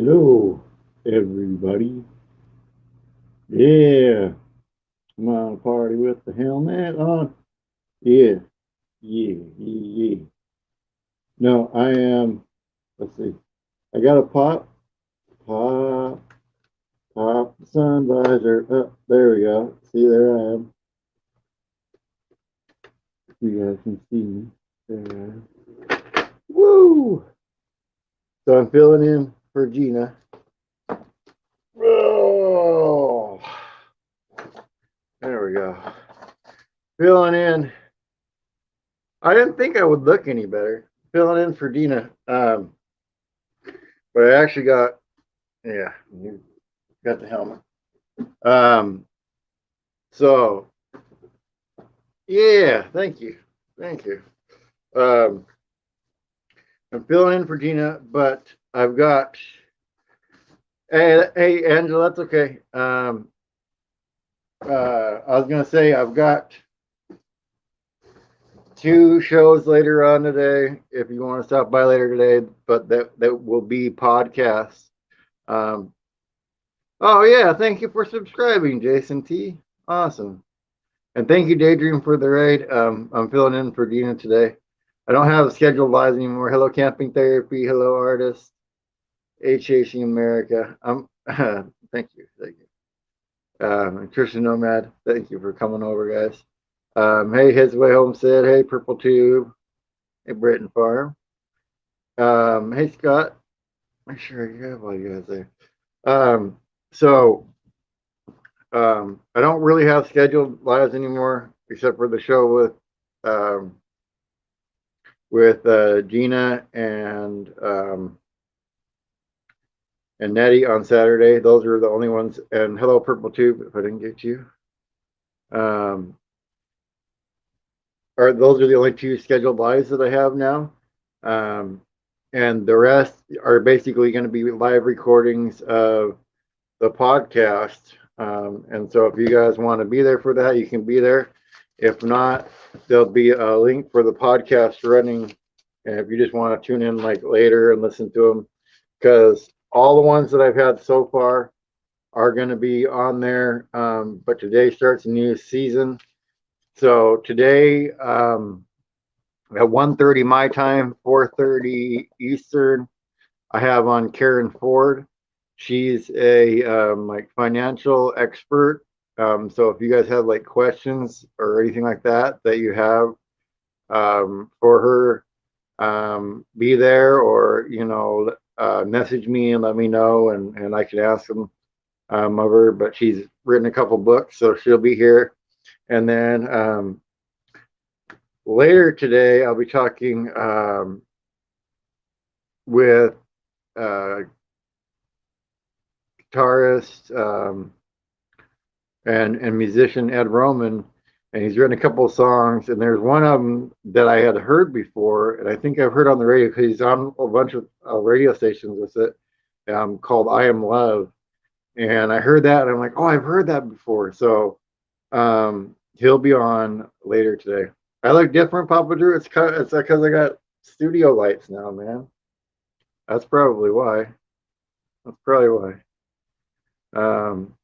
Hello, everybody. Yeah, come on, party with the helmet on. Yeah, yeah. No, I am. Let's see. I got a pop, pop the sun visor. Oh, there we go. See, there I am. You guys can see me. There I am. Woo! So I'm filling in for Gina. Oh, there we go. Filling in. I didn't think I would look any better. Filling in for Gina. But I actually got, yeah, you got the helmet. Um, so yeah, thank you, thank you. Um, I'm filling in for Gina, but I've got. Hey, Angela, that's okay. I was gonna say I've got two shows later on today. If you want to stop by later today, but that will be podcasts. Um, oh yeah, thank you for subscribing, Jason T. Awesome. And thank you, Daydream, for the raid. I'm filling in for Gina today. I don't have scheduled lives anymore. Hello, Camping Therapy. Hello, Artist. HAC America. Thank you. Thank you. Christian Nomad. Thank you for coming over, guys. Hey, His Way Homestead. Hey, Purple Tube. Hey, Britton Farm. Hey, Scott. Make sure you have all you guys there. So I don't really have scheduled lives anymore, except for the show um, with Gina and Nettie on Saturday. Those are the only ones. And hello, Purple Tube. If I didn't get you, um, or those are the only two scheduled lives that I have now. Um, and the rest are basically going to be live recordings of the podcast. And so if you guys want to be there for that, you can be there. If not, there'll be a link for the podcast running. And if you just want to tune in like later and listen to them, because all the ones that I've had so far are going to be on there. But today starts a new season. So today at 1:30 my time, 4:30 Eastern, I have on Karen Ford. She's a like financial expert. So if you guys have like questions or anything like that that you have for her, be there or message me and let me know, and I can ask them of her. But she's written a couple books, so she'll be here. And then later today, I'll be talking with uh, guitarist and musician Ed Roman, and he's written a couple of songs. And there's one of them that I had heard before, and I think I've heard on the radio because he's on a bunch of radio stations with it, called "I Am Love." And I heard that, and I'm like, oh, I've heard that before. So he'll be on later today. I look different, Papa Drew. It's because I got studio lights now, man. That's probably why. That's probably why. Um,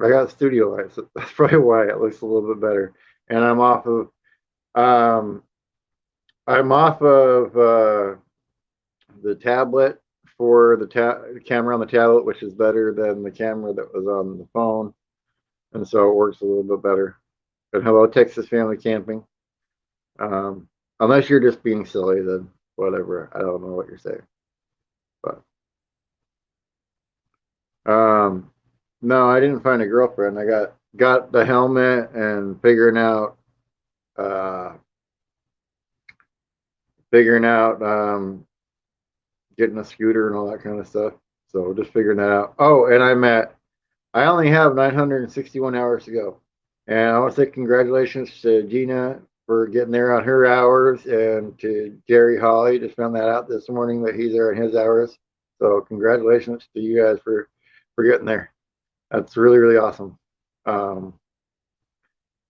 I got studio lights. That's probably why it looks a little bit better. And um, I'm off of the tablet for the camera on the tablet, which is better than the camera that was on the phone, and so it works a little bit better. But hello, Texas Family Camping. Unless you're just being silly, then whatever. I don't know what you're saying, but um, no, I didn't find a girlfriend. I got the helmet and uh, figuring out getting a scooter and all that kind of stuff. So just figuring that out. Oh, and I only have 961 hours to go. And I want to say congratulations to Gina for getting there on her hours, and to Jerry Holly. Just found that out this morning that he's there on his hours. So congratulations to you guys for getting there. That's really, really awesome. Um,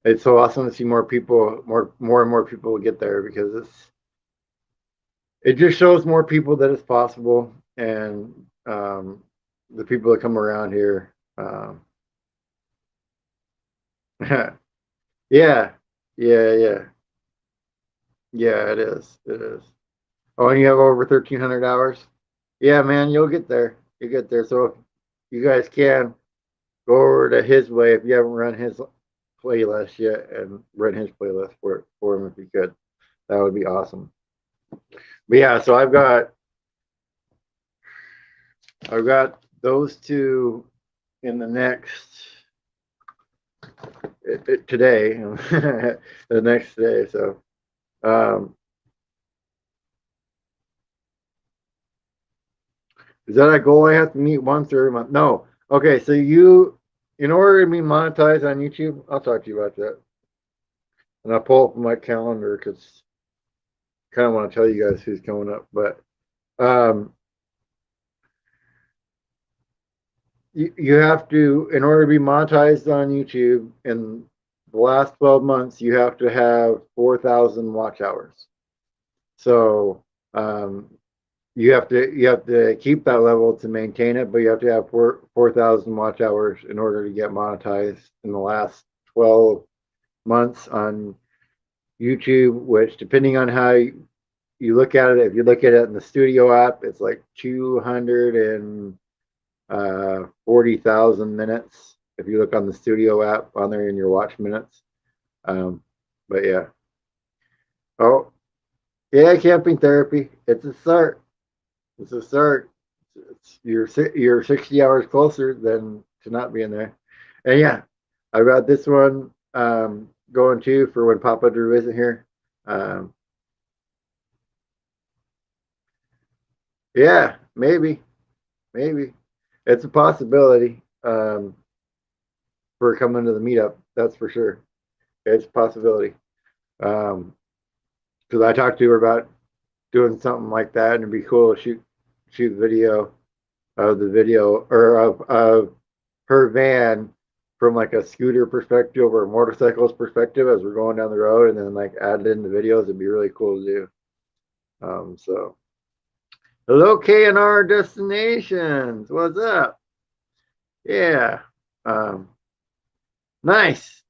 it's so awesome to see more people, more and more people get there, because it just shows more people that it's possible. And the people that come around here. Yeah, yeah, yeah, yeah. It is. It is. Oh, and you have over 1,300 hours. Yeah, man, you'll get there. You get there. So if you guys can go over to his way if you haven't run his playlist yet, and run his playlist for him if you could. That would be awesome. But yeah, so I've got those two in the next today, the next day. So um, is that a goal I have to meet once every month? No. Okay, so in order to be monetized on YouTube, I'll talk to you about that. And I'll pull up my calendar because kind of want to tell you guys who's coming up. But um, you have to, in order to be monetized on YouTube in the last 12 months, you have to have 4,000 watch hours. So um, you have to keep that level to maintain it, but you have to have 4,000 watch hours in order to get monetized in the last 12 months on YouTube, which depending on how you look at it, if you look at it in the studio app, it's like 240,000 minutes. If you look on the studio app on there in your watch minutes. Um, but yeah. Oh, yeah, camping therapy. It's a start. It's a start. You're 60 hours closer than to not being there. And yeah, I've got this one going too for when Papa Drew isn't here. Um, yeah, maybe it's a possibility for coming to the meetup. That's for sure. It's a possibility. Um, because I talked to her about doing something like that, and it'd be cool to shoot video of the video or of her van from like a scooter perspective or a motorcycle's perspective as we're going down the road, and then like add it in the videos. It'd be really cool to do. So hello, KNR Destinations. What's up? Yeah. Um, nice.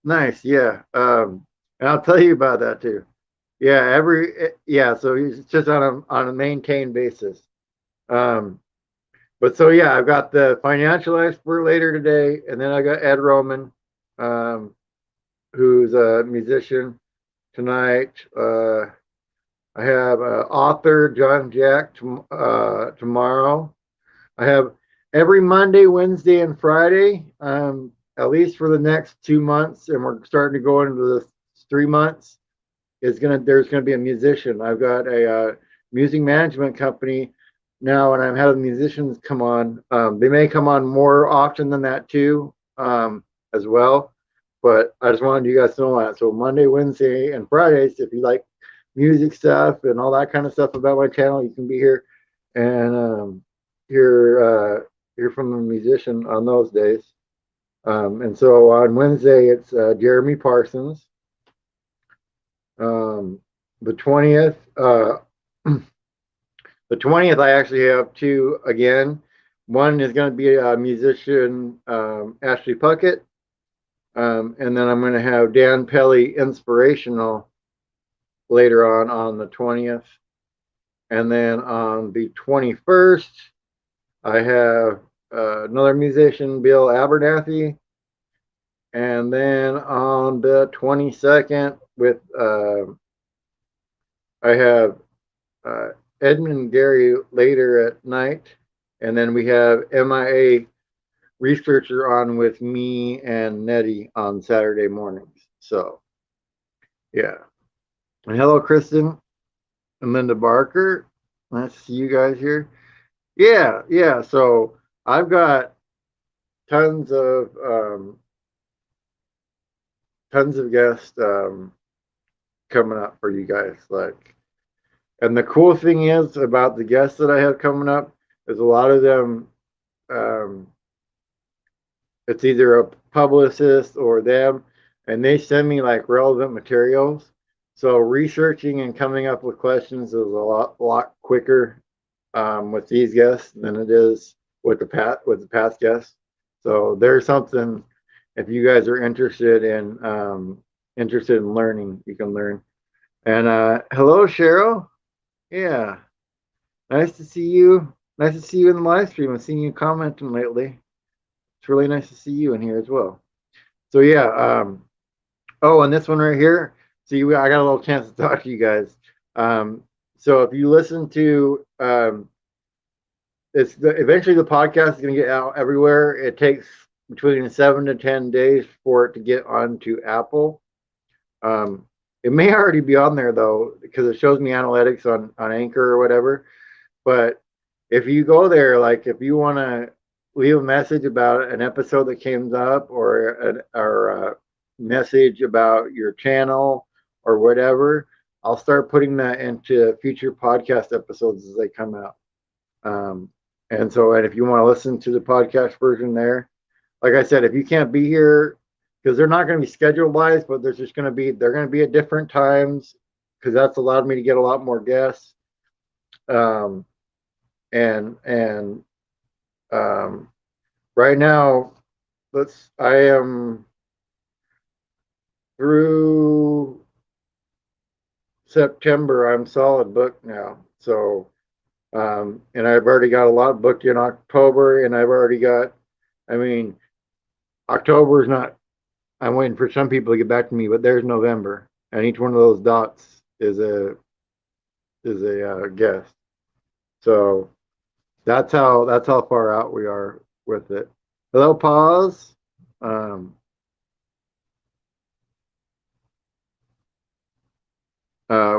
Yeah. And I'll tell you about that too. Yeah. Yeah. So it's just on a maintained basis. Um, But so yeah, I've got the financial expert later today, and then I got Ed Roman, um, who's a musician tonight. I have author John Jack tomorrow. I have every Monday, Wednesday, and Friday, at least for the next 2 months, and we're starting to go into the 3 months. There's gonna be a musician. I've got a music management company now, and I'm having musicians come on. They may come on more often than that too, as well. But I just wanted you guys to know that. So Monday, Wednesday, and Fridays, if you like music stuff and all that kind of stuff about my channel, you can be here and hear from a musician on those days. And so on Wednesday, it's Jeremy Parsons. The 20th, the 20th, I actually have two again. One is going to be a musician, Ashley Puckett. And then I'm going to have Dan Pelly Inspirational later on the 20th. And then on the 21st, I have another musician, Bill Abernathy. And then on the 22nd, I have Edmund Gary later at night, and then we have MIA researcher on with me and Nettie on Saturday mornings. So, yeah. And hello, Kristen and Linda Barker. Nice to see you guys here. Yeah. So I've got tons of guests coming up for you guys. And the cool thing is about the guests that I have coming up is a lot of them. It's either a publicist or them, and they send me like relevant materials. So researching and coming up with questions is a lot quicker with these guests than it is with the past guests. So there's something if you guys are interested in learning, you can learn. And hello, Cheryl. Yeah, nice to see you. Nice to see you in the live stream. I've seen you commenting lately. It's really nice to see you in here as well. So yeah, oh, and this one right here. See, I got a little chance to talk to you guys. Um, so if you listen to, eventually the podcast is going to get out everywhere. It takes between 7 to 10 days for it to get onto Apple. Um, it may already be on there though, because it shows me analytics on Anchor or whatever. But if you go there, like if you want to leave a message about an episode that came up or a message about your channel or whatever, I'll start putting that into future podcast episodes as they come out. Um, and if you want to listen to the podcast version there, like I said, if you can't be here, because they're not going to be scheduled wise, but they're going to be at different times because that's allowed me to get a lot more guests. Um, and um, right now, I am through September. I'm solid booked now. So, and I've already got a lot booked in October, and I've already got. I mean, October is not. I'm waiting for some people to get back to me, but there's November, and each one of those dots is a guest. So that's how far out we are with it. Hello, pause. Um,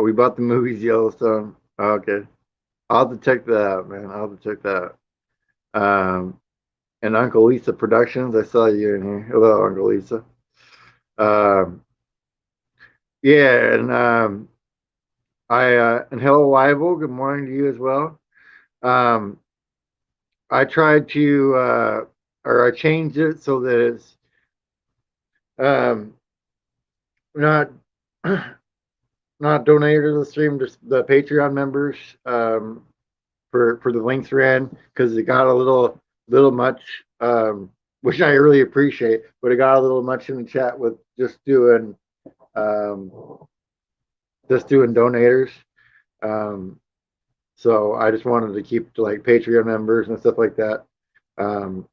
we bought the movies Yellowstone. Okay, I'll have to check that out, man. I'll have to check that out. And Uncle Lisa Productions. I saw you in here. Hello, Uncle Lisa. Um, yeah, and hello, Wyville. Good morning to you as well. Um, I tried to or I changed it so that it's um, not not donated to the stream, just the Patreon members for the links ran because it got a little much, which I really appreciate, but it got a little much in the chat with um, just doing donators. Um, so I just wanted to keep to like Patreon members and stuff like that. Um,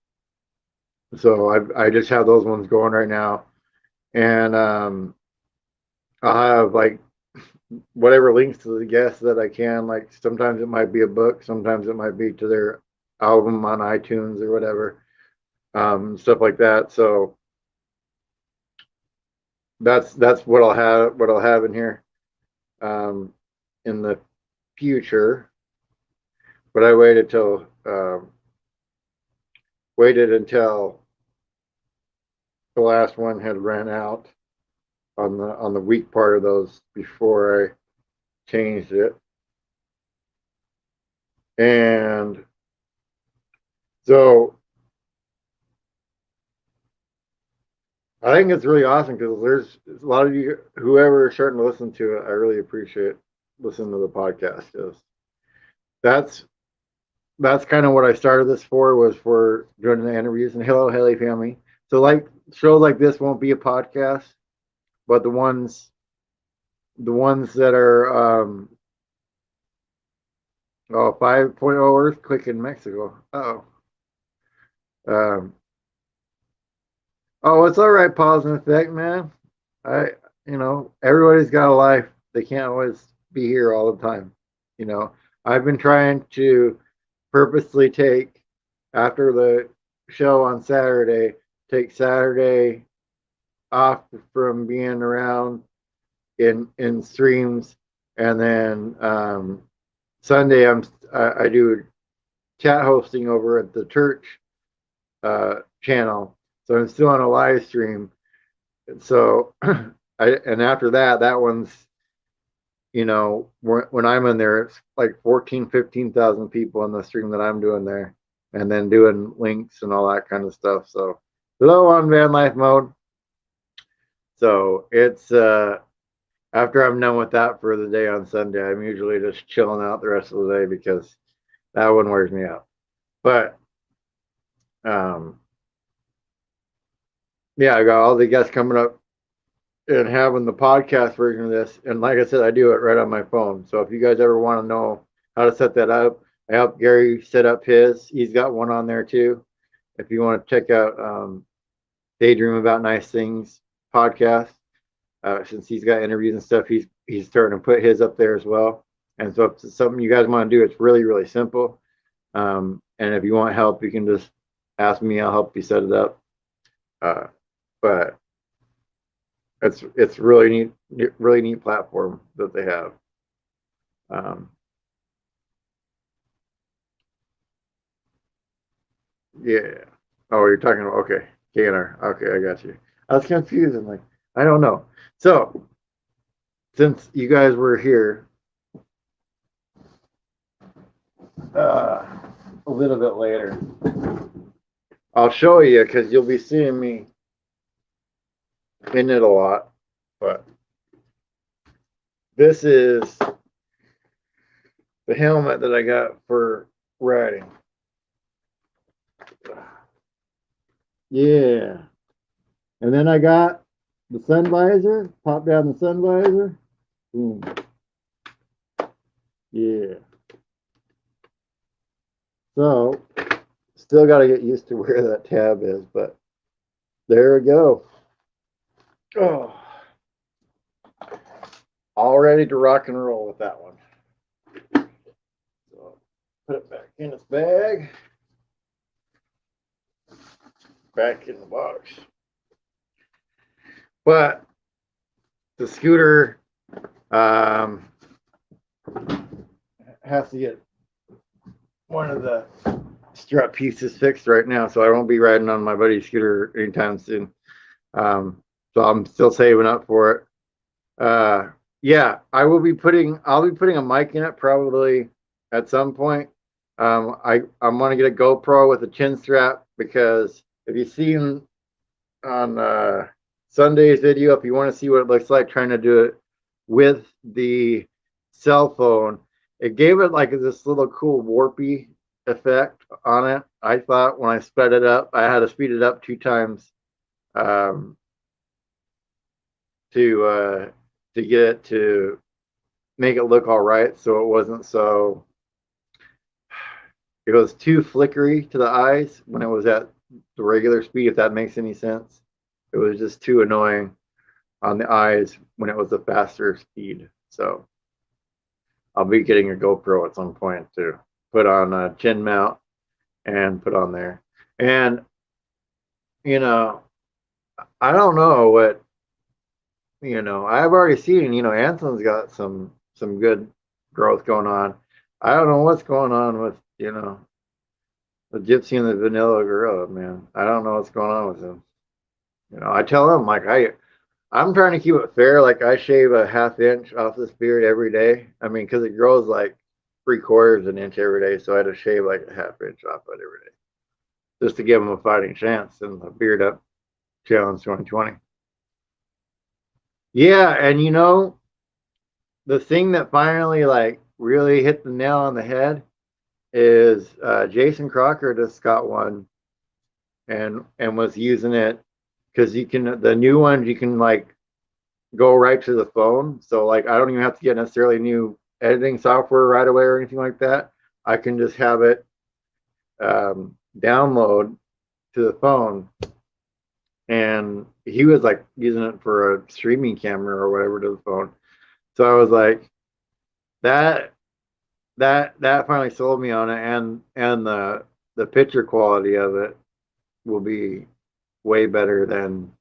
so I just have those ones going right now, and I'll have like whatever links to the guests that I can. Like sometimes it might be a book, sometimes it might be to their album on iTunes or whatever, stuff like that. So that's what I'll have in here in the future. But I waited until the last one had ran out on the weak part of those before I changed it. And so I think it's really awesome because there's a lot of you, whoever is starting to listen to it, I really appreciate listening to the podcast because that's that's kind of what I started this for was for doing the interviews. And hello, Haley family. So like shows like this won't be a podcast, but the ones that are 5.0 earthquake in Mexico. Oh. Um, oh, it's all right, pause and effect, man. I, everybody's got a life. They can't always be here all the time. You know, I've been trying to purposely take after the show on Saturday, take Saturday off from being around in streams, and then Sunday I do chat hosting over at the church channel, so I'm still on a live stream. So and after that one's when I'm in there, it's like 14, 15,000 people in the stream that I'm doing there, and then doing links and all that kind of stuff. So hello on Vanlife mode. So it's after I'm done with that for the day on Sunday, I'm usually just chilling out the rest of the day because that one wears me out. But Um, yeah, I got all the guests coming up and having the podcast version of this. And like I said, I do it right on my phone. So if you guys ever want to know how to set that up, I helped Gary set up his. He's got one on there too. If you want to check out Daydream About Nice Things podcast, since he's got interviews and stuff, he's starting to put his up there as well. And so if it's something you guys want to do, it's really, really simple. And if you want help, you can just ask me. I'll help you set it up. But it's really neat platform that they have. Um, yeah. Oh, you're talking about okay, KNR. Okay, I got you. I was confused. I'm like, I don't know. So since you guys were here uh, a little bit later, I'll show you because you'll be seeing me in it a lot. But this is the helmet that I got for riding. Yeah. And then I got the sun visor, pop down the sun visor. Boom. Yeah. So still got to get used to where that tab is, but there we go. Oh, all ready to rock and roll with that one. So put it back in its bag. Back in the box. But the scooter has to get one of the strut pieces fixed right now, so I won't be riding on my buddy's scooter anytime soon. So I'm still saving up for it. Yeah, I'll be putting a mic in it probably at some point. I'm gonna get a GoPro with a chin strap because if you've seen on Sunday's video, if you want to see what it looks like trying to do it with the cell phone, it gave it like this little cool warpy effect on it. I thought when I sped it up, I had to speed it up 2 times um, to get it to make it look all right, so it wasn't so. It was too flickery to the eyes when it was at the regular speed, if that makes any sense. It was just too annoying on the eyes when it was a faster speed. So I'll be getting a GoPro at some point to put on a chin mount and put on there. And you know, I don't know what I've already seen, Anson's got some good growth going on. I don't know what's going on with, the Gypsy and the Vanilla Gorilla, man. I don't know what's going on with him. I tell him like I'm trying to keep it fair. Like I shave a ½ inch off this beard every day. I mean, because it grows like 3/4 an inch every day, so I had to shave like a ½ inch off it every day just to give him a fighting chance in the Beard Up Challenge 2020. Yeah, and the thing that finally like really hit the nail on the head is Jason Crocker just got one and was using it because the new ones you can like go right to the phone. So like I don't even have to get necessarily new editing software right away or anything like that. I can just have it download to the phone. And he was like using it for a streaming camera or whatever to the phone. So I was like, that that finally sold me on it, and the picture quality of it will be way better than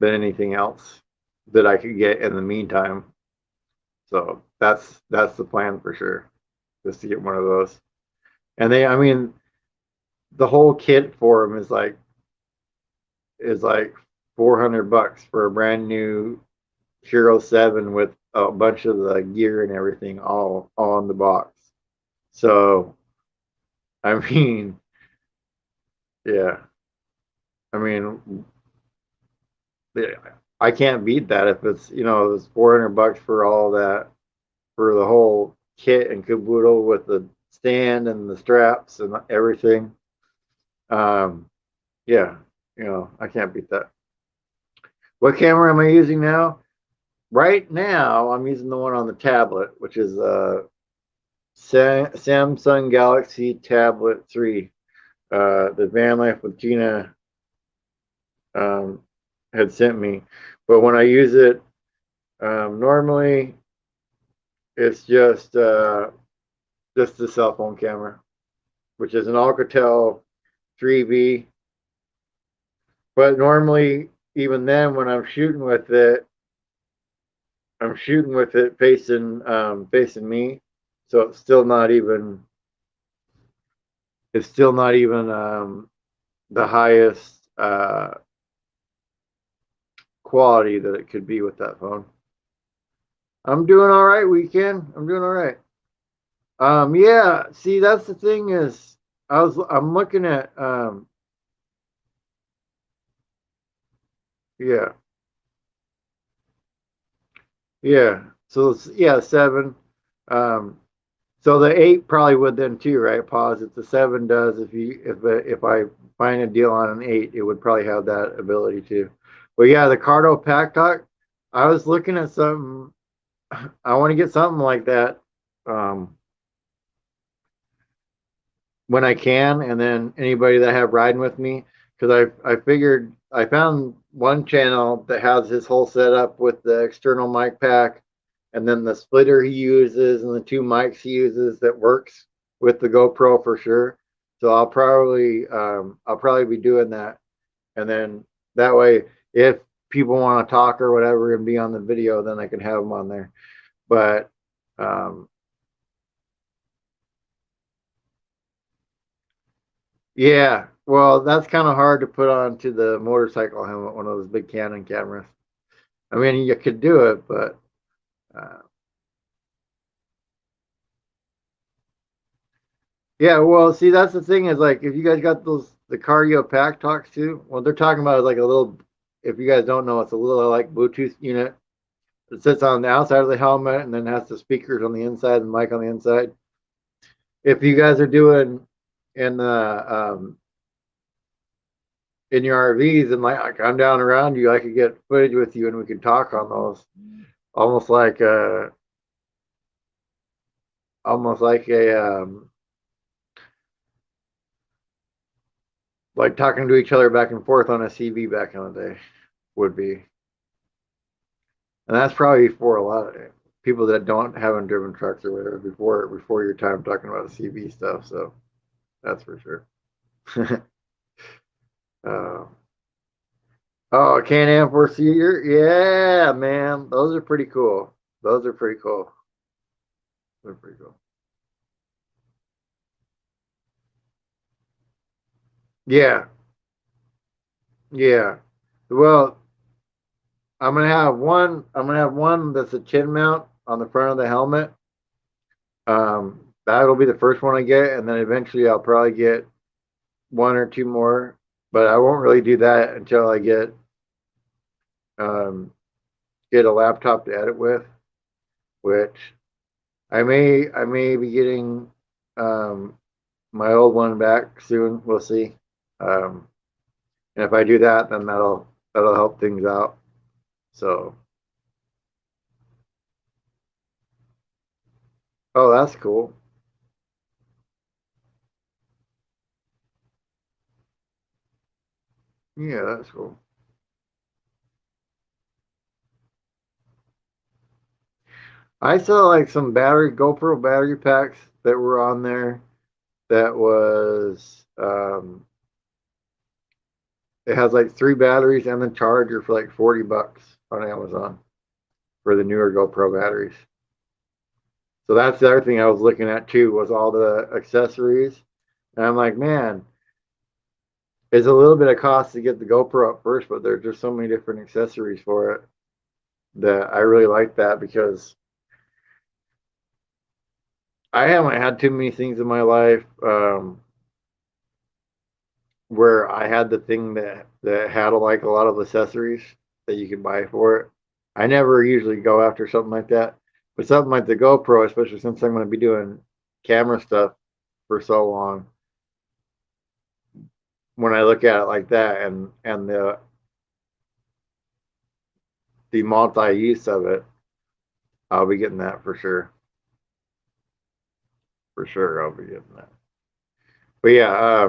anything else that I could get in the meantime. So that's the plan for sure, just to get one of those. And I mean, the whole kit for them is like $400 for a brand new Hero 7 with a bunch of the gear and everything all on the box. So, I mean, yeah, I mean, I can't beat that if it's $400 for all that for the whole kit and caboodle with the stand and the straps and everything. Um, yeah, I can't beat that. What camera am I using now? Right now, I'm using the one on the tablet, which is Samsung Galaxy Tablet 3. The Vanlife with Gina um, had sent me. But when I use it, normally it's just the cell phone camera, which is an Alcatel 3B. But normally, even then, when I'm shooting with it, I'm shooting with it facing me, so it's still not even the highest quality that it could be with that phone. I'm doing all right, weekend. I'm doing all right. Yeah. See, that's the thing is, I'm looking at yeah, yeah. So yeah, 7. Um, so the 8 probably would then too, right? Pause. If the 7 does, if I find a deal on an 8, it would probably have that ability too. But yeah, the Cardo Pack Talk. I was looking at something. I want to get something like that. Um, when I can, and then anybody that I have riding with me, because I figured I found one channel that has his whole setup with the external mic pack, and then the splitter he uses and the 2 mics he uses that works with the GoPro for sure. So I'll probably be doing that, and then that way if people want to talk or whatever and be on the video, then I can have them on there. But um, yeah, well, that's kind of hard to put onto the motorcycle helmet, one of those big Canon cameras. I mean, you could do it, but uh, yeah, well, see, that's the thing is like if you guys got the cardio pack talks too, what they're talking about is like a little, if you guys don't know, it's a little like Bluetooth unit that sits on the outside of the helmet and then has the speakers on the inside and mic on the inside. If you guys are doing in the in your RVs and like I'm down around you, I could get footage with you and we could talk on those almost like a like talking to each other back and forth on a CV back in the day would be, and that's probably for a lot of people that don't haven't driven trucks or whatever before your time talking about CV stuff. So that's for sure. uh, oh, Can-Am 4-seater, yeah, man, those are pretty cool. Those are pretty cool. They're pretty cool. Yeah, yeah. Well, I'm gonna have one that's a chin mount on the front of the helmet. That'll be the first one I get, and then eventually I'll probably get one or two more. But I won't really do that until I um, get a laptop to edit with, which I may be getting um, my old one back soon. We'll see. Um, and if I do that, then that'll help things out. So, oh, that's cool. Yeah, that's cool. I saw like some battery GoPro battery packs that were on there that was it has like 3 batteries and the charger for like $40 on Amazon for the newer GoPro batteries. So that's the other thing I was looking at too was all the accessories. And I'm like, man, it's a little bit of cost to get the GoPro up first, but there's just so many different accessories for it that I really like that because I haven't had too many things in my life where I had the thing that had like a lot of accessories that you could buy for it. I never usually go after something like that, but something like the GoPro, especially since I'm going to be doing camera stuff for so long, when I look at it like that, and the multi-use of it, I'll be getting that for sure. For sure, I'll be getting that. But yeah,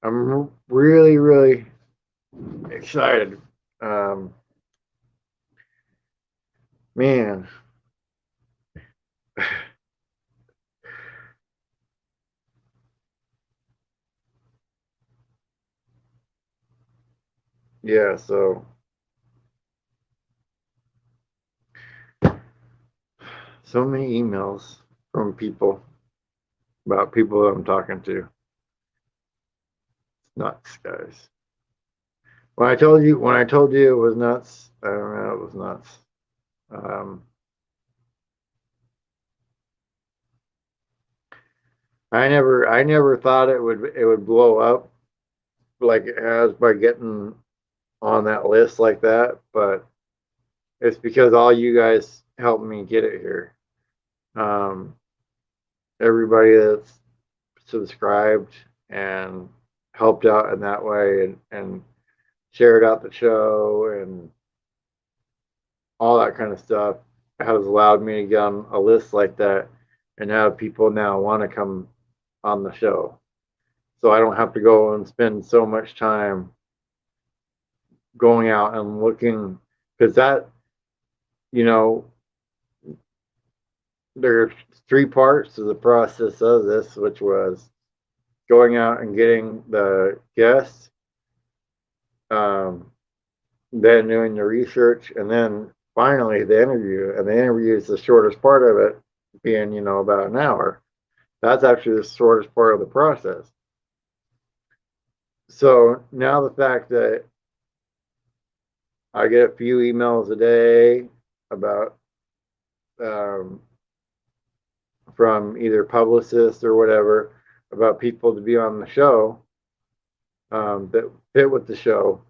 I'm really, really excited. Um, man, yeah. So many emails from people about people that I'm talking to. It's nuts, guys. When I told you it was nuts, I don't know, it was nuts. Um, I never thought it would blow up like it has by getting on that list like that, but it's because all you guys helped me get it here. Um, everybody that's subscribed and helped out in that way and shared out the show and all that kind of stuff has allowed me to get on a list like that and have people now want to come on the show. So I don't have to go and spend so much time going out and looking because that, you know, there's three parts to the process of this, which was going out and getting the guests, um, then doing the research, and then finally the interview. And the interview is the shortest part of it, being, about an hour. That's actually the shortest part of the process. So now the fact that I get a few emails a day about um, from either publicists or whatever about people to be on the show that fit with the show,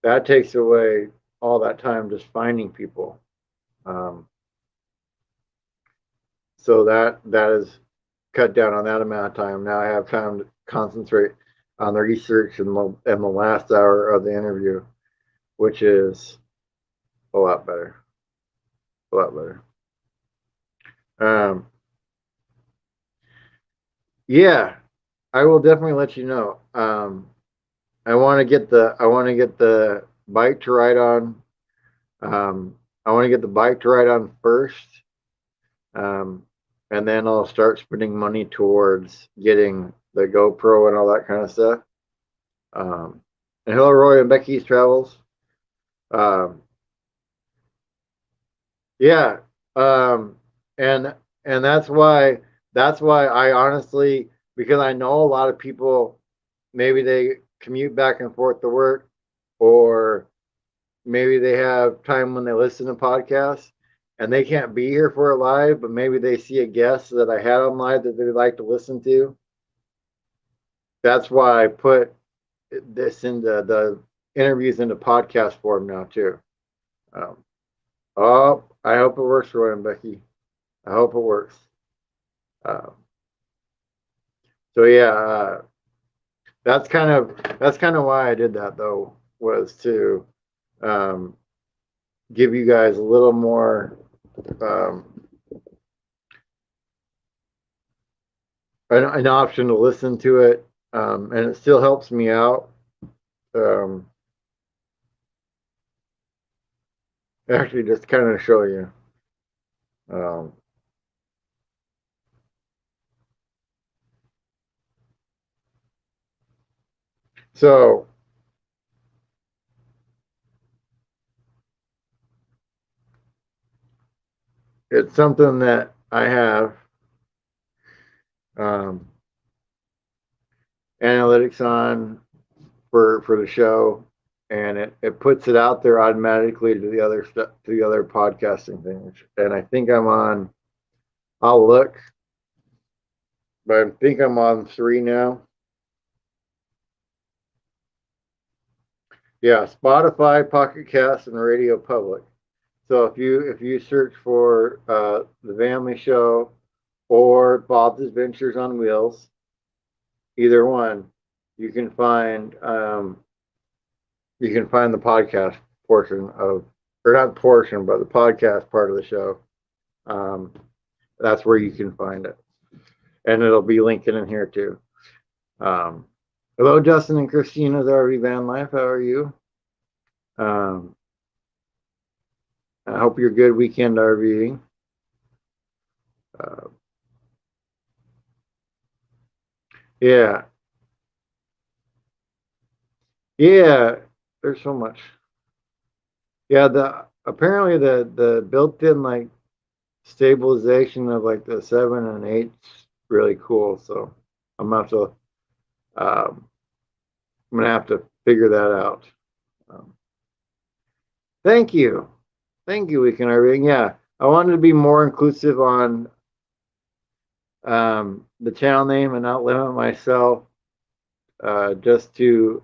that takes away all that time just finding people. Um, so that is cut down on that amount of time. Now I have time to concentrate on the research and the last hour of the interview, which is a lot better. A lot better. Um, yeah, I will definitely let you know. I want to get the bike to ride on. I want to get the bike to ride on first, um, and then I'll start spending money towards getting the GoPro and all that kind of stuff. And hello, Roy and Becky's Travels. Um, yeah, um, and and that's why I honestly, because I know a lot of people, maybe they commute back and forth to work, or maybe they have time when they listen to podcasts and they can't be here for it live, but maybe they see a guest that I had on live that they'd like to listen to. That's why I put this into the interviews into podcast form now too. Um, oh, I hope it works, Roy and Becky. I hope it works. Um, so yeah, that's kind of why I did that though, was to um, give you guys a little more um, an option to listen to it, and it still helps me out. Um, actually, just kind of show you. Um, so it's something that I have um, analytics on for the show, and it puts it out there automatically to the other stuff, to the other podcasting things. And I think I'm on. I'll look, but I think I'm on three now. Yeah, Spotify, Pocket Cast, and Radio Public. So if you search for the Family Show or Bob's Adventures on Wheels, either one, you can find the podcast portion of, or not portion, but the podcast part of the show. Um, that's where you can find it, and it'll be linking in here too. Um, Hello, Justin and Christina's RV Van Life. How are you? Um, I hope you're good weekend RVing. Uh, yeah, yeah. There's so much. Yeah, the apparently the built-in like stabilization of like the 7 and 8's really cool. So I'm gonna have to um, I'm gonna have to figure that out. Um, thank you, Weekend RVing. Yeah, I wanted to be more inclusive on the channel name and not limit myself just to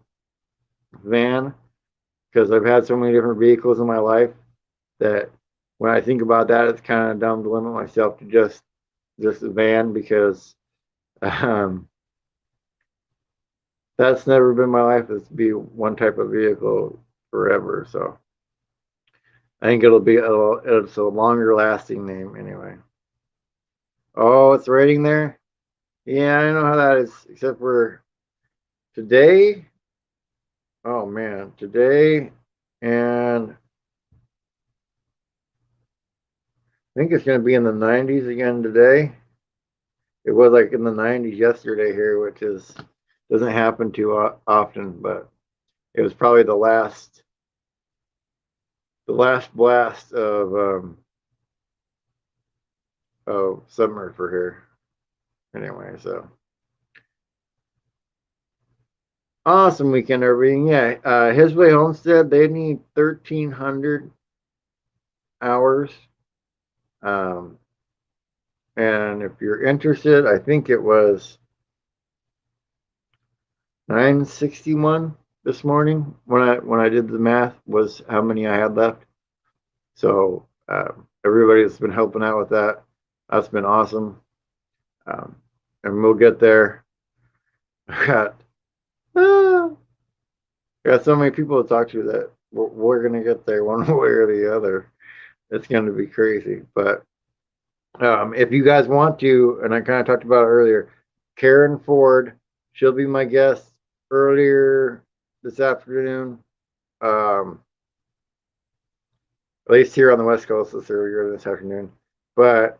van because I've had so many different vehicles in my life that when I think about that, it's kind of dumb to limit myself to just a van because um, that's never been my life is to be one type of vehicle forever. So I think it's a longer lasting name anyway. Oh, it's raining there. Yeah, I know how that is. Except for today. Oh man, today and I think it's going to be in the 90s again today. It was like in the 90s yesterday here, which is doesn't happen too often, but it was probably the last blast of summer for here. Anyway, so awesome weekend, everything. Yeah, His Way Homestead, they need 1,300 hours. Um, and if you're interested, I think it was 961 this morning when I did the math was how many I had left. So everybody that's been helping out with that, that's been awesome. Um, and we'll get there. I ah, got so many people to talk to that we're going to get there one way or the other. It's going to be crazy. But if you guys want to, and I kind of talked about it earlier, Karen Ford, she'll be my guest earlier this afternoon. Um, at least here on the West Coast, it's earlier this afternoon. But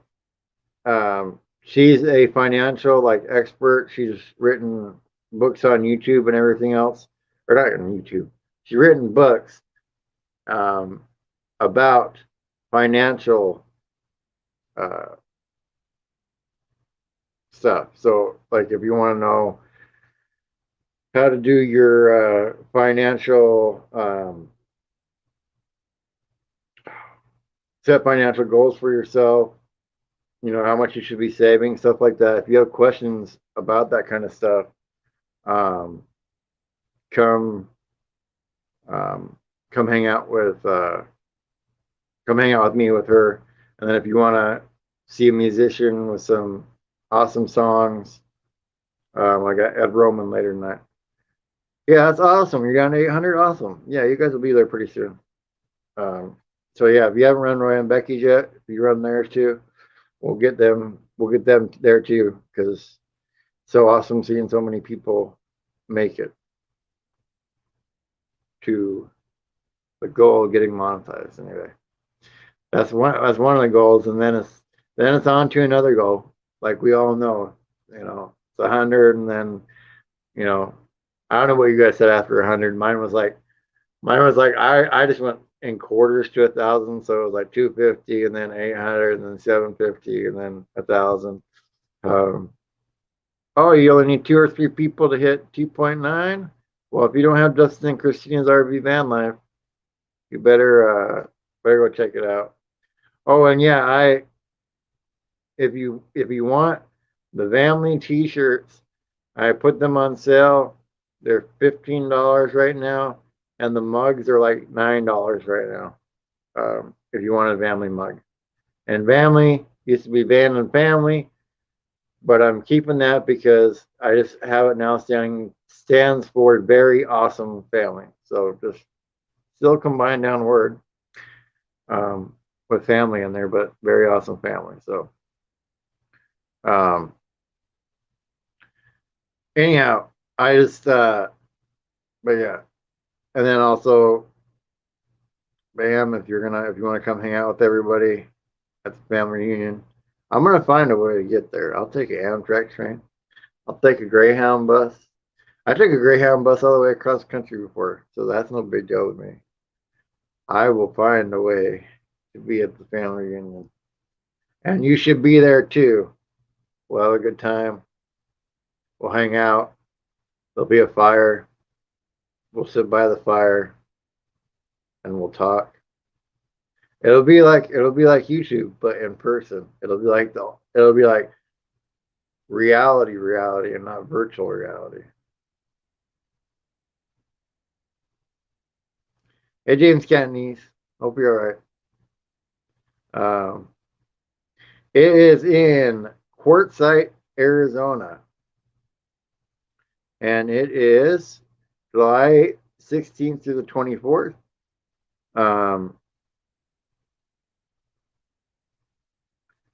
she's a financial like expert. She's written books on YouTube and everything else, or not on YouTube. She's written books um, about financial uh, stuff. So, like, if you want to know how to do your financial set financial goals for yourself, how much you should be saving, stuff like that. If you have questions about that kind of stuff, um, come um, come hang out with me with her. And then if you want to see a musician with some awesome songs, I got Ed Roman later tonight. Yeah, that's awesome. You're down to 800. Awesome. Yeah, you guys will be there pretty soon. So yeah, if you haven't run Roy and Becky's yet, if you run theirs too, we'll get them. We'll get them there too because it's so awesome seeing so many people make it to the goal of getting monetized. Anyway, that's one of the goals, and then it's on to another goal. Like we all know, it's 100, and then you know, I don't know what you guys said after 100. Mine was like I just went in quarters to 1,000, so it was like 250, and then 800, and then 750, and then 1,000. Um, oh, you only need 2 or 3 people to hit 2.9. Well, if you don't have Justin and Christina's RV van life, you better go check it out. Oh, and yeah, if you want the family t-shirts, I put them on sale. They're $15 right now, and the mugs are like $9 right now. If you want a family mug. And family used to be van and family. but I'm keeping that because I just have it now stands for very awesome family. So just still combine down word um, with family in there, but very awesome family. So um, anyhow, I just but yeah, and then also, Bam, if you want to come hang out with everybody at the family reunion, I'm gonna find a way to get there. I'll take an Amtrak train. I'll take a Greyhound bus. I took a Greyhound bus all the way across the country before, so that's no big deal with me. I will find a way to be at the family reunion. And you should be there too. We'll have a good time. We'll hang out. There'll be a fire. We'll sit by the fire and we'll talk. It'll be like YouTube, but in person. It'll be like reality, and not virtual reality. Hey, James Cantonese. Hope you're all right. It is in Quartzsite, Arizona, and it is July 16th through the 24th. Um,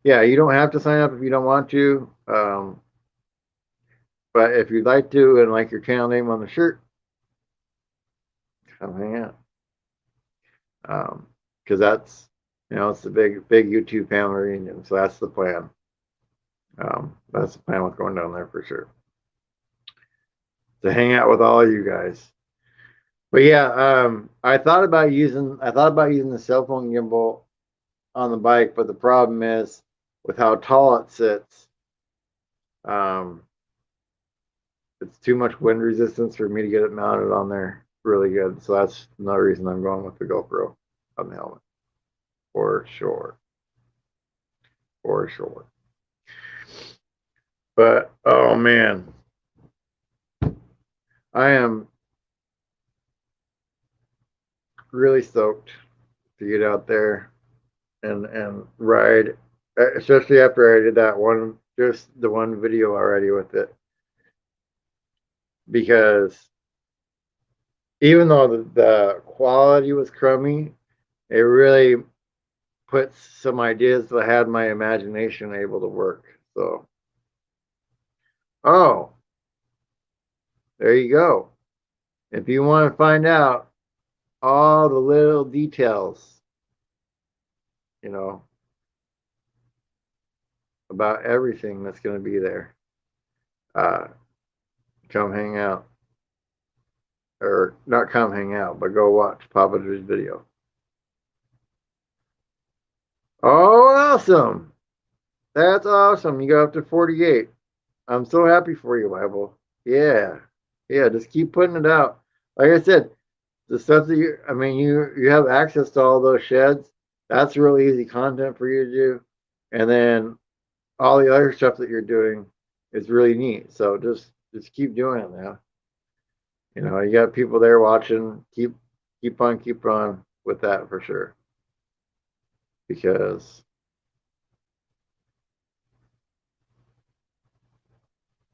yeah, you don't have to sign up if you don't want to, but if you'd like to and like your channel name on the shirt, come hang out. Because it's the big YouTube family reunion, so that's the plan. That's the plan with going down there for sure, to hang out with all of you guys. But yeah, I thought about using the cell phone gimbal on the bike, but the problem is with how tall it sits, um, it's too much wind resistance for me to get it mounted on there really good. So that's another reason I'm going with the GoPro on the helmet for sure, for sure. But oh man, I am really stoked to get out there and ride, especially after I did that one, just the one video already with it, because even though the quality was crummy, it really puts some ideas that had my imagination able to work. So, oh, there you go. If you want to find out all the little details, you know, about everything that's going to be there, uh, come hang out. Or not come hang out, but go watch Papa Drew's video. Oh, awesome. That's awesome. You got up to 48. I'm so happy for you, Bible. Yeah. Yeah, just keep putting it out. Like I said, the stuff that you have access to all those sheds. That's really easy content for you to do. And then all the other stuff that you're doing is really neat. So just keep doing it now. You got people there watching. Keep on with that for sure. Because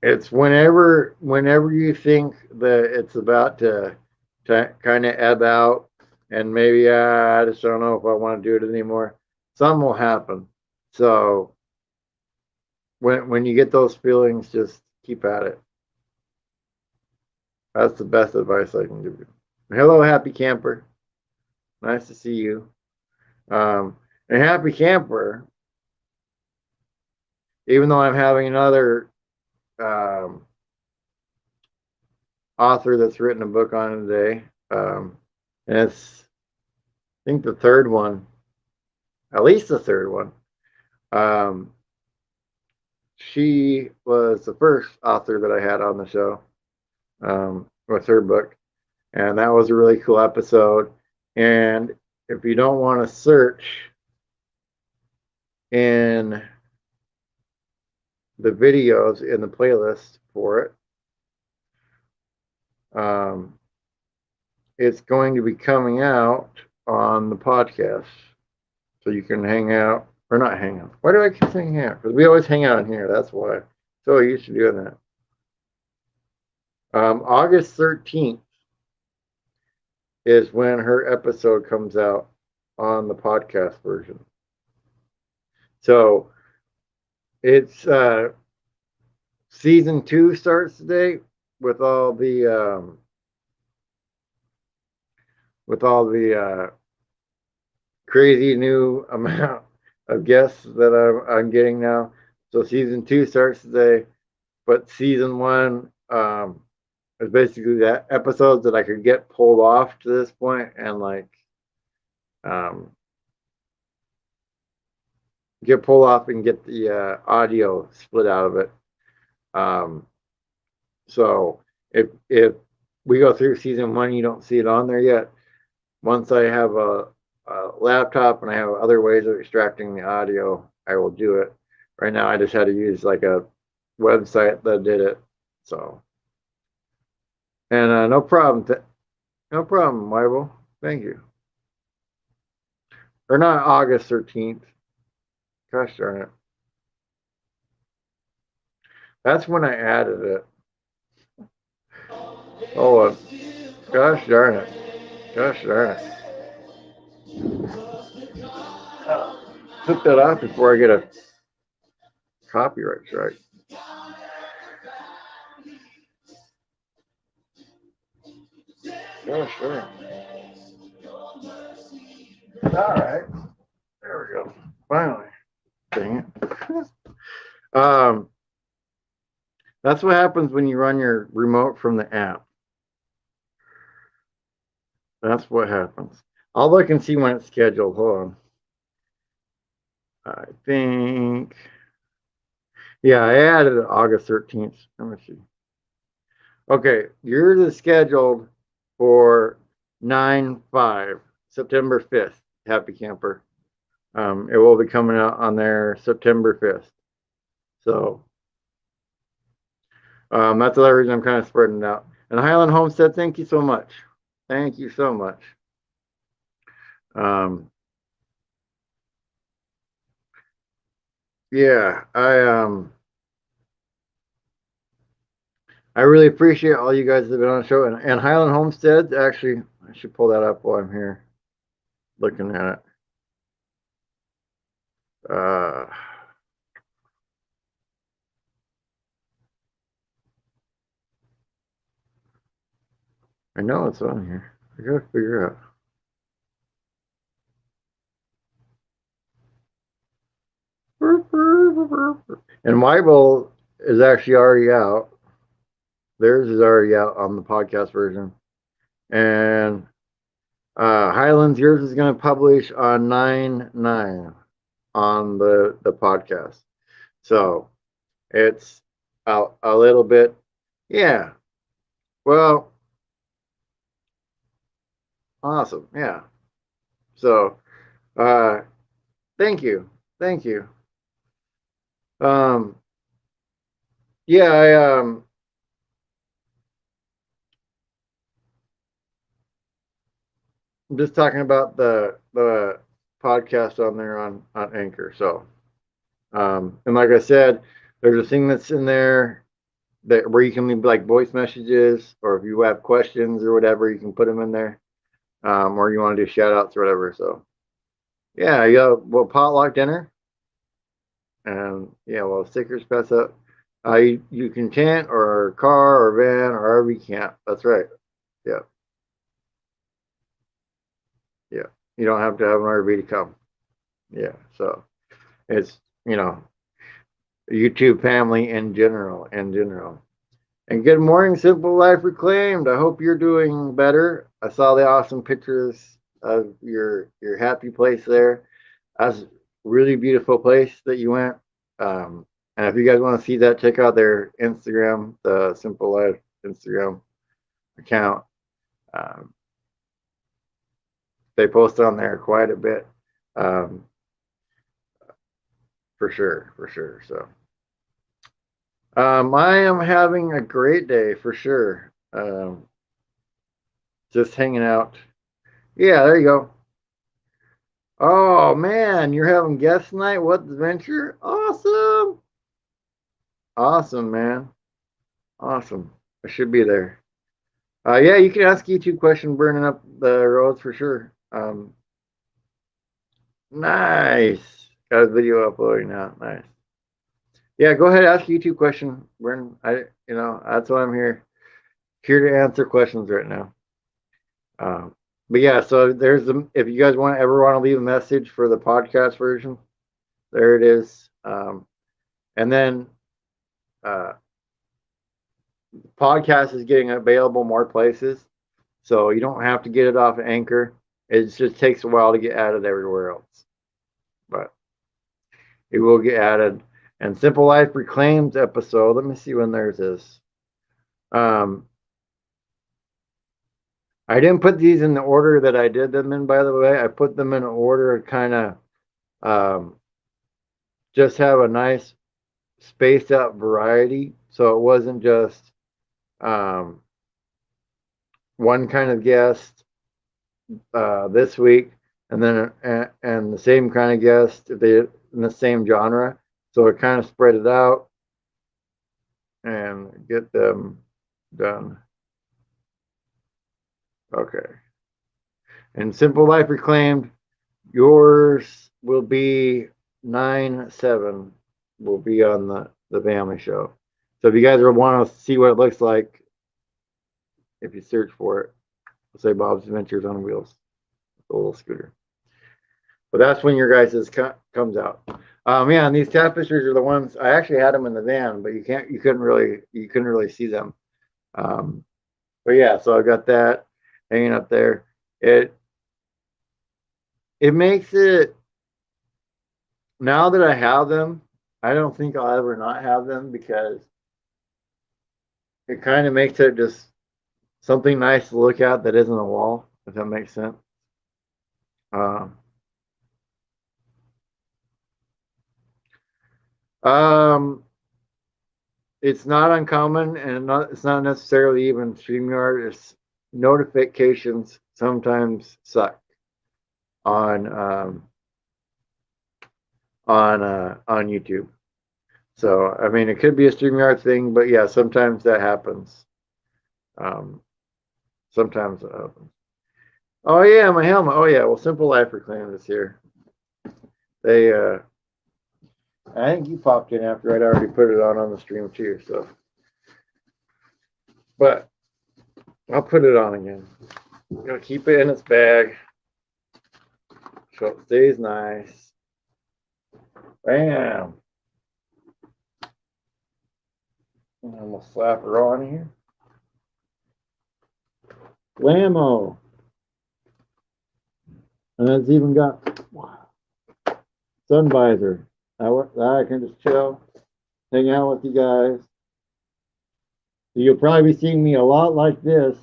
it's whenever you think that it's about to kind of ebb out, and maybe I just don't know if I want to do it anymore. Something will happen. So when you get those feelings, just keep at it. That's the best advice I can give you. Hello, happy camper. Nice to see you. And happy camper. Even though I'm having another um, author that's written a book on it today, and it's I think the third one, at least the third one. Um, she was the first author that I had on the show with her book, and that was a really cool episode. And if you don't want to search in the videos in the playlist for it, it's going to be coming out on the podcast. So you can hang out, or not hang out. Why do I keep saying hang out? Because we always hang out in here. That's why. So used to doing that. August 13th is when her episode comes out on the podcast version. So it's season 2 starts today with all the crazy new amount of guests that I'm getting now. So season 2 starts today, but season 1 is basically that episodes that I could get pulled off to this point and like um, get pulled off and get the audio split out of it. Um, so if we go through season 1, you don't see it on there yet. Once I have a laptop and I have other ways of extracting the audio, I will do it. Right now, I just had to use like a website that did it. So, and no problem, no problem, Bible. Thank you. Or not August 13th. Gosh darn it. That's when I added it. Oh, gosh darn it. Gosh darn it. Took that off before I get a copyright strike. Gosh darn it. All right. There we go. Finally. Dang it. That's what happens when you run your remote from the app. That's what happens. I'll look and see when it's scheduled. Hold on. I think, yeah, I added it August 13th. Let me see. Okay, yours is scheduled for 9/5, September 5th. Happy Camper. It will be coming out on there September 5th. So that's the other reason I'm kind of spreading it out. And Highland Homestead, thank you so much. Thank you so much. Yeah, I really appreciate all you guys that have been on the show. And Highland Homestead, actually, I should pull that up while I'm here looking at it. I know it's on here. I gotta figure out. And Bible is actually already out. Theirs is already out on the podcast version. And Highlands, yours is going to publish on 9/9 on the podcast. So it's a little bit, yeah. Well, awesome, yeah. So, thank you, thank you. Um, yeah, I'm just talking about the podcast on there on Anchor. So, and like I said, there's a thing that's in there that where you can leave like voice messages, or if you have questions or whatever, you can put them in there. Or you want to do shout outs or whatever. So, yeah, well, potluck dinner, and yeah, well, stickers pass up. You can tent or car or van or however you camp. That's right. Yeah, yeah. You don't have to have an RV to come. Yeah, so it's YouTube family in general. And good morning, Simple Life Reclaimed. I hope you're doing better. I saw the awesome pictures of your happy place there. That's a really beautiful place that you went. And if you guys want to see that, check out their Instagram, the Simple Life Instagram account. Um, they post on there quite a bit, um, for sure, for sure. So I am having a great day for sure. Just hanging out. Yeah, there you go. Oh man, you're having guest night? What adventure? Awesome. Awesome, man. Awesome. I should be there. Yeah, you can ask YouTube question burning up the roads for sure. Nice. Got a video uploading now. Nice. Yeah, go ahead, ask YouTube question, Burn. That's why I'm here to answer questions right now. But yeah, so if you guys want to leave a message for the podcast version, there it is. And then uh, podcast is getting available more places, so you don't have to get it off Anchor. It just takes a while to get added everywhere else, but it will get added. And Simple Life Reclaimed episode. Let me see when theirs is. Um, I didn't put these in the order that I did them in, by the way. I put them in order to kind of um, just have a nice spaced out variety. So it wasn't just um, one kind of guest this week, and then and the same kind of guest if they in the same genre. So it kind of spread it out and get them done. Okay. And Simple Life Reclaimed, yours will be 9/7. Will be on the family show. So if you guys want to see what it looks like, if you search for it, will say Bob's Adventures on Wheels, the little scooter. But that's when your guys' comes out. Yeah, and these catfishers are the ones I actually had them in the van, but you couldn't really see them. But yeah, so I got that hanging up there. It makes it now that I have them, I don't think I'll ever not have them because it kind of makes it just something nice to look at that isn't a wall, if that makes sense. Um, um, it's not uncommon, and it's not necessarily even StreamYard. It's notifications sometimes suck on on YouTube. So I mean, it could be a StreamYard thing, but yeah, sometimes that happens. Um, sometimes it happens. Oh yeah, my helmet. Oh yeah, well, Simple Life Reclaimed is here. They I think you popped in after I'd already put it on the stream too. So, but I'll put it on again. I'm gonna keep it in its bag so it stays nice. Bam. And then we'll slap her on here. Blammo. And it's even got sun visor. I can just chill, hang out with you guys. So you'll probably be seeing me a lot like this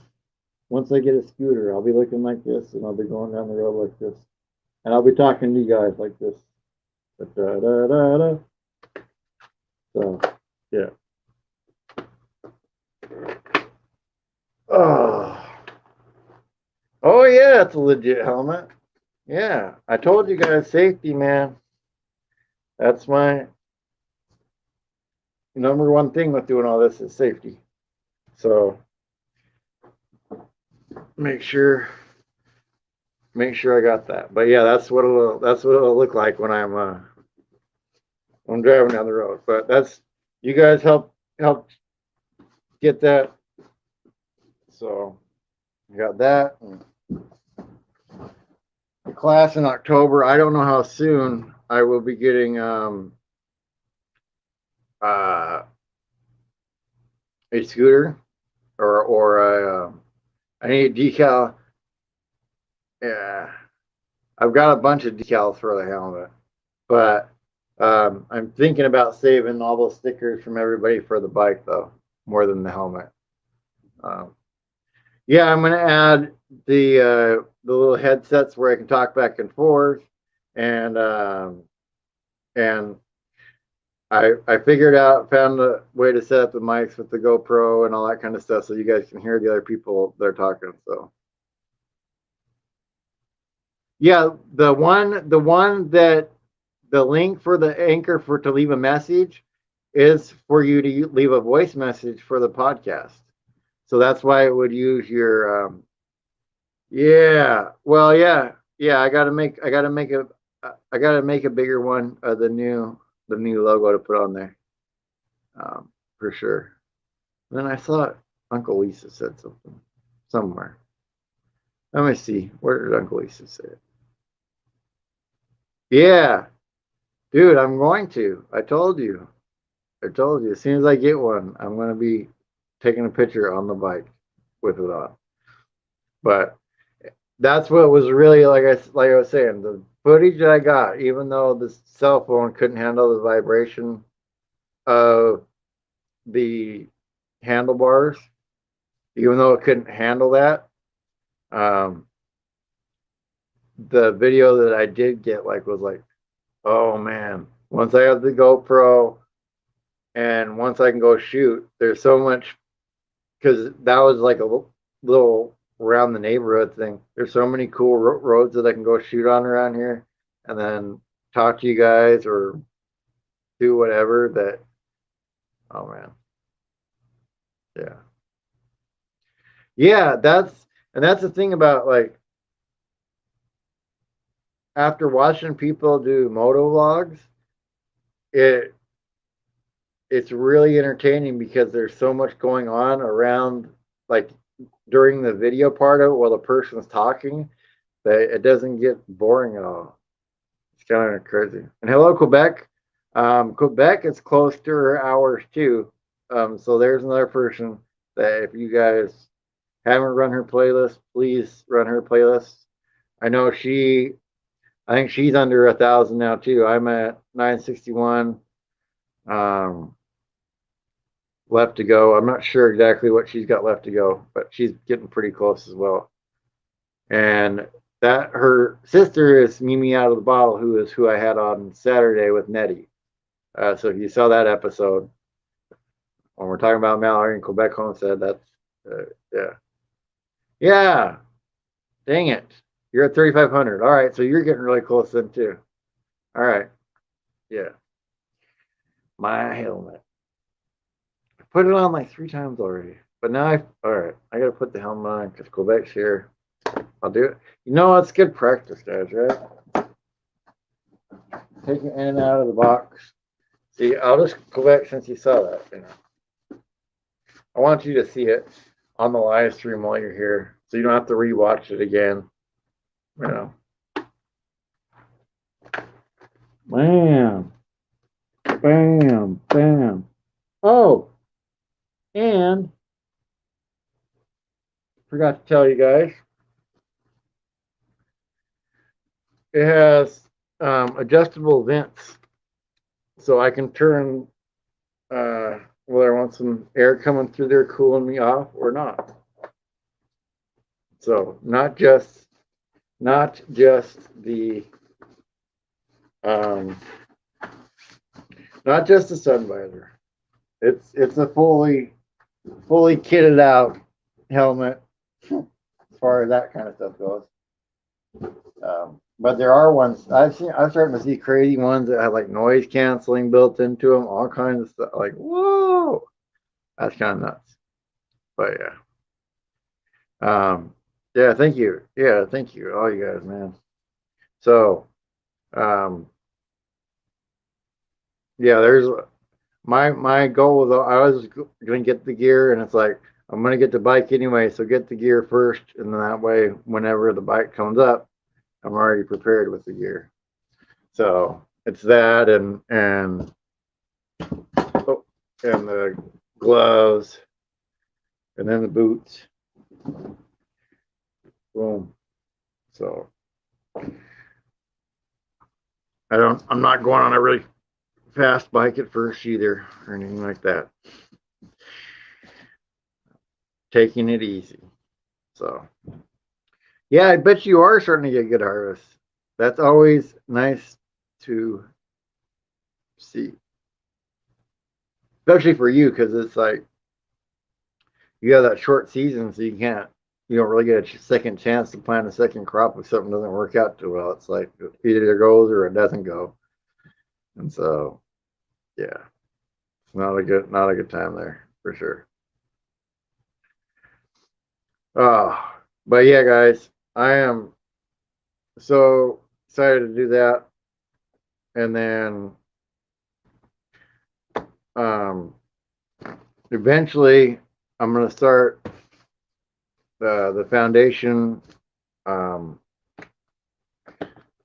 once I get a scooter. I'll be looking like this, and I'll be going down the road like this, and I'll be talking to you guys like this. Da, da, da, da. So, yeah. Oh yeah, it's a legit helmet. Yeah, I told you guys, safety, man. That's my number one thing with doing all this is safety. So make sure I got that. But yeah, that's what it'll look like when I'm driving down the road. But that's you guys help get that. So I got that. The class in October. I don't know how soon I will be getting a scooter or I need a decal. Yeah, I've got a bunch of decals for the helmet, but I'm thinking about saving all those stickers from everybody for the bike though, more than the helmet. Um, yeah, I'm gonna add the little headsets where I can talk back and forth, and and I figured out found a way to set up the mics with the GoPro and all that kind of stuff, so you guys can hear the other people they're talking. So yeah, the one that the link for the anchor for to leave a message is for you to leave a voice message for the podcast. So that's why it would use your yeah. Well, yeah. Yeah, I got to make a bigger one of the new logo to put on there. For sure. Then I thought Uncle Lisa said something somewhere. Let me see. Where did Uncle Lisa say it? Yeah, dude, I'm going to. I told you. I told you. As soon as I get one, I'm going to be taking a picture on the bike with it on. But that's what was really like I was saying, the footage that I got, even though the cell phone couldn't handle the vibration of the handlebars, even though it couldn't handle that, um, the video that I did get was like, oh man, once I have the GoPro and once I can go shoot, there's so much because that was like a little around the neighborhood thing. There's so many cool roads that I can go shoot on around here, and then talk to you guys or do whatever. That oh man, yeah, yeah. That's the thing about like after watching people do moto vlogs, it it's really entertaining because there's so much going on around like during the video part of it while the person's talking that it doesn't get boring at all. It's kind of crazy. And hello, Quebec. Quebec is close to her hours too. So there's another person that if you guys haven't run her playlist, please run her playlist. I know I think she's under 1,000 now too. I'm at 961 um, left to go. I'm not sure exactly what she's got left to go, but she's getting pretty close as well. And that her sister is Mimi out of the bottle, who I had on Saturday with Nettie. So if you saw that episode, when we're talking about Mallory and Quebec Homestead, that's yeah, yeah. Dang it, you're at 3,500. All right, so you're getting really close then too. All right, yeah. My helmet. I put it on like 3 times already, but now all right. I got to put the helmet on because Quebec's here. I'll do it. You know, it's good practice, guys, right? Taking in and out of the box. See, I'll just go back since you saw that. I want you to see it on the live stream while you're here, so you don't have to rewatch it again. You know, bam, bam, bam. Oh, and forgot to tell you guys, it has adjustable vents, so I can turn whether I want some air coming through there cooling me off or not. So not just the um, not just the sun visor. It's a fully kitted out helmet as far as that kind of stuff goes. But there are ones I'm starting to see crazy ones that have like noise canceling built into them, all kinds of stuff. Like whoa, that's kind of nuts. But yeah, thank you. Yeah, thank you, all you guys, man. So um, yeah, there's my goal was I was going to get the gear, and it's like I'm going to get the bike anyway, so get the gear first, and then that way, whenever the bike comes up, I'm already prepared with the gear. So it's that, oh, and the gloves, and then the boots. Boom. So I'm not going on a really fast bike at first either, or anything like that. Taking it easy. So yeah, I bet you are starting to get good harvest. That's always nice to see, especially for you, because it's like you have that short season, so you don't really get a second chance to plant a second crop if something doesn't work out too well. It's like it either goes or it doesn't go. And so, yeah. Not a good time there for sure. Oh, but yeah, guys, I am so excited to do that, and then um, eventually I'm gonna start the foundation, um,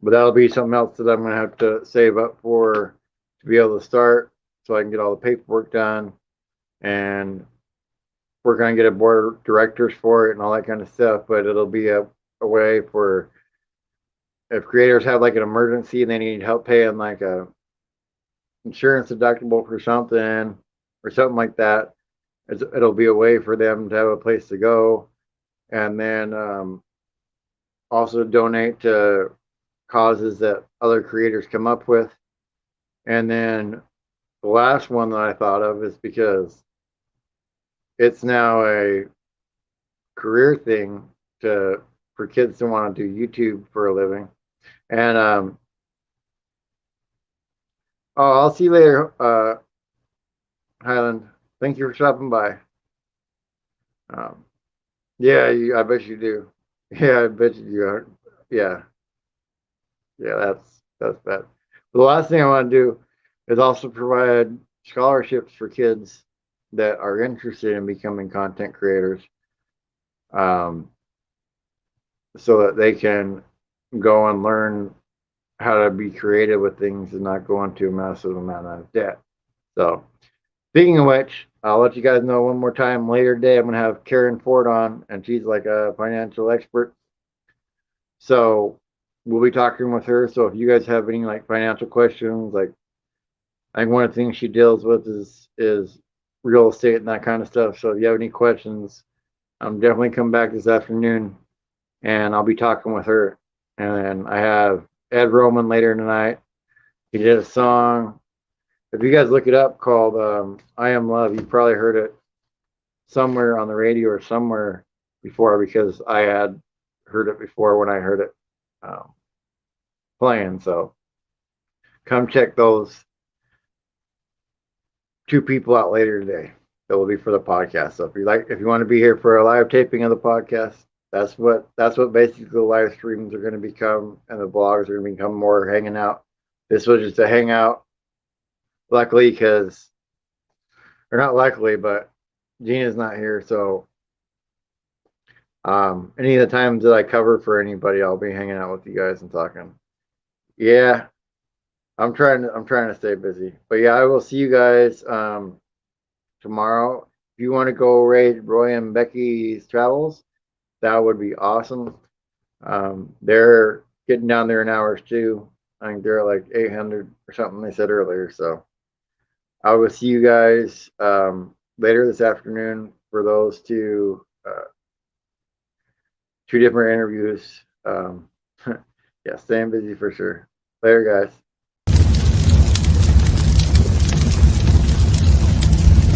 but that'll be something else that I'm gonna have to save up for to be able to start, so I can get all the paperwork done, and we're gonna get a board of directors for it and all that kind of stuff. But it'll be a way for if creators have like an emergency and they need help paying like a insurance deductible for something or something like that, it'll be a way for them to have a place to go, and then also donate to causes that other creators come up with. And then the last one that I thought of is because it's now a career thing to for kids to want to do YouTube for a living. And oh, I'll see you later, Highland. Thank you for stopping by. Um, yeah, I bet you do. Yeah, I bet you are. Yeah, yeah, that's that. The last thing I want to do is also provide scholarships for kids that are interested in becoming content creators, um, so that they can go and learn how to be creative with things and not go into a massive amount of debt. So, speaking of which, I'll let you guys know one more time later today. I'm gonna have Karen Ford on, and she's like a financial expert. So we'll be talking with her. So if you guys have any like financial questions, like I think one of the things she deals with is real estate and that kind of stuff. So if you have any questions, definitely come back this afternoon, and I'll be talking with her. And then I have Ed Roman later tonight. He did a song. If you guys look it up called "I Am Love," you probably heard it somewhere on the radio or somewhere before because I had heard it before when I heard it um, playing. So come check those two people out later today. That will be for the podcast. So if you want to be here for a live taping of the podcast, that's what basically the live streams are going to become, and the blogs are going to become more hanging out. This was just a hangout, luckily, because or not luckily, but Gina's not here, so any of the times that I cover for anybody, I'll be hanging out with you guys and talking. Yeah, I'm trying to stay busy, but yeah, I will see you guys tomorrow. If you want to go raid Roy and Becky's travels, that would be awesome. They're getting down there in hours too. I think they're like 800 or something they said earlier. So I will see you guys later this afternoon for those two different interviews. Yeah, staying busy for sure. Later, guys.